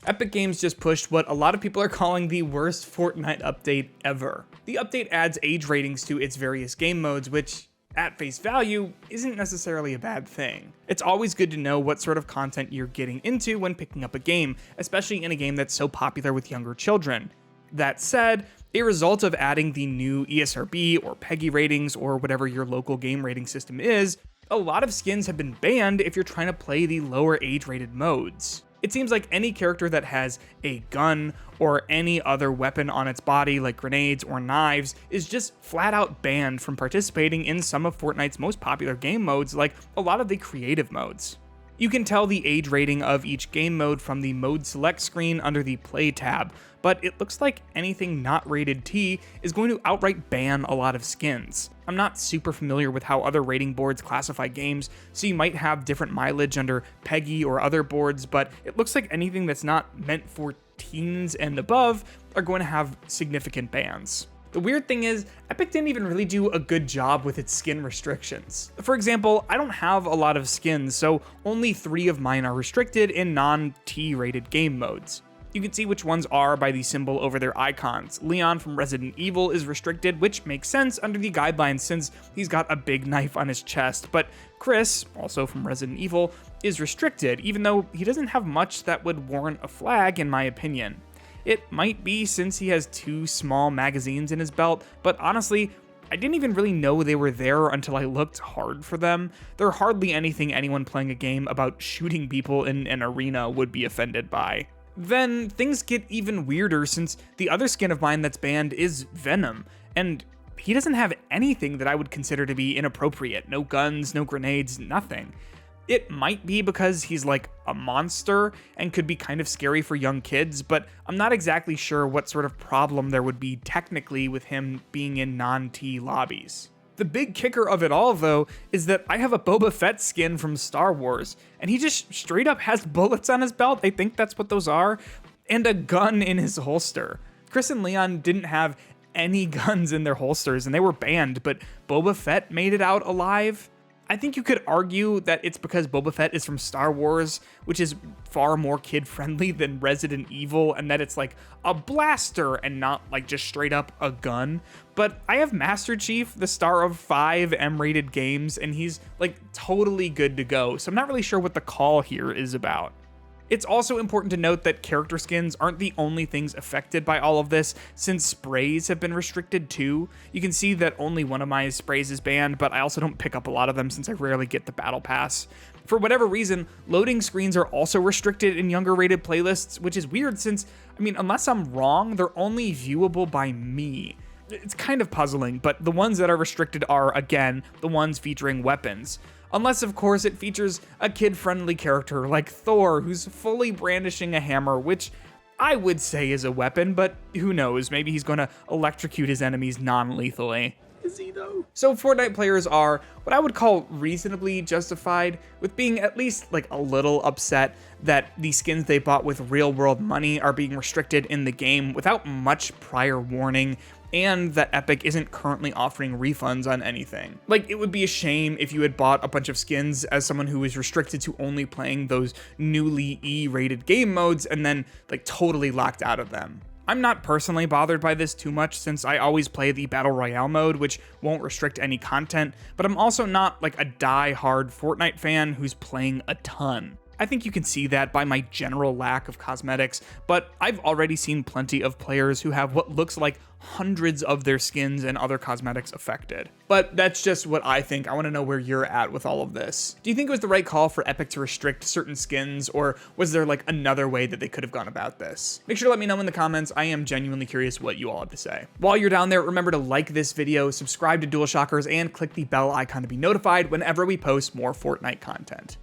Epic Games just pushed what a lot of people are calling the worst Fortnite update ever. The update adds age ratings to its various game modes, which, at face value, isn't necessarily a bad thing. It's always good to know what sort of content you're getting into when picking up a game, especially in a game that's so popular with younger children. That said, a result of adding the new ESRB or PEGI ratings or whatever your local game rating system is, a lot of skins have been banned if you're trying to play the lower age rated modes. It seems like any character that has a gun or any other weapon on its body like grenades or knives is just flat out banned from participating in some of Fortnite's most popular game modes, like a lot of the creative modes. You can tell the age rating of each game mode from the mode select screen under the play tab, but it looks like anything not rated T is going to outright ban a lot of skins. I'm not super familiar with how other rating boards classify games, so you might have different mileage under PEGI or other boards, but it looks like anything that's not meant for teens and above are going to have significant bans. The weird thing is, Epic didn't even really do a good job with its skin restrictions. For example, I don't have a lot of skins, so only 3 of mine are restricted in non-T rated game modes. You can see which ones are by the symbol over their icons. Leon from Resident Evil is restricted, which makes sense under the guidelines since he's got a big knife on his chest, but Chris, also from Resident Evil, is restricted, even though he doesn't have much that would warrant a flag in my opinion. It might be since he has 2 small magazines in his belt, but honestly, I didn't even really know they were there until I looked hard for them. They're hardly anything anyone playing a game about shooting people in an arena would be offended by. Then things get even weirder since the other skin of mine that's banned is Venom, and he doesn't have anything that I would consider to be inappropriate. No guns, no grenades, nothing. It might be because he's like a monster and could be kind of scary for young kids, but I'm not exactly sure what sort of problem there would be technically with him being in non-T lobbies. The big kicker of it all, though, is that I have a Boba Fett skin from Star Wars, and he just straight up has bullets on his belt, I think that's what those are, and a gun in his holster. Chris and Leon didn't have any guns in their holsters, and they were banned, but Boba Fett made it out alive. I think you could argue that it's because Boba Fett is from Star Wars, which is far more kid-friendly than Resident Evil, and that it's like a blaster and not like just straight up a gun. But I have Master Chief, the star of 5 M-rated games, and he's like totally good to go, so I'm not really sure what the call here is about. It's also important to note that character skins aren't the only things affected by all of this, since sprays have been restricted too. You can see that only one of my sprays is banned, but I also don't pick up a lot of them since I rarely get the battle pass. For whatever reason, loading screens are also restricted in younger rated playlists, which is weird since, unless I'm wrong, they're only viewable by me. It's kind of puzzling, but the ones that are restricted are, again, the ones featuring weapons. Unless, of course, it features a kid-friendly character like Thor, who's fully brandishing a hammer, which I would say is a weapon, but who knows, maybe he's going to electrocute his enemies non-lethally. Is he though? So Fortnite players are what I would call reasonably justified with being at least like a little upset that the skins they bought with real-world money are being restricted in the game without much prior warning, and that Epic isn't currently offering refunds on anything. Like, it would be a shame if you had bought a bunch of skins as someone who is restricted to only playing those newly E-rated game modes and then like totally locked out of them. I'm not personally bothered by this too much since I always play the Battle Royale mode, which won't restrict any content, but I'm also not like a die-hard Fortnite fan who's playing a ton. I think you can see that by my general lack of cosmetics, but I've already seen plenty of players who have what looks like hundreds of their skins and other cosmetics affected. But that's just what I think. I want to know where you're at with all of this. Do you think it was the right call for Epic to restrict certain skins, or was there like another way that they could have gone about this? Make sure to let me know in the comments. I am genuinely curious what you all have to say. While you're down there, remember to like this video, subscribe to DualShockers, and click the bell icon to be notified whenever we post more Fortnite content.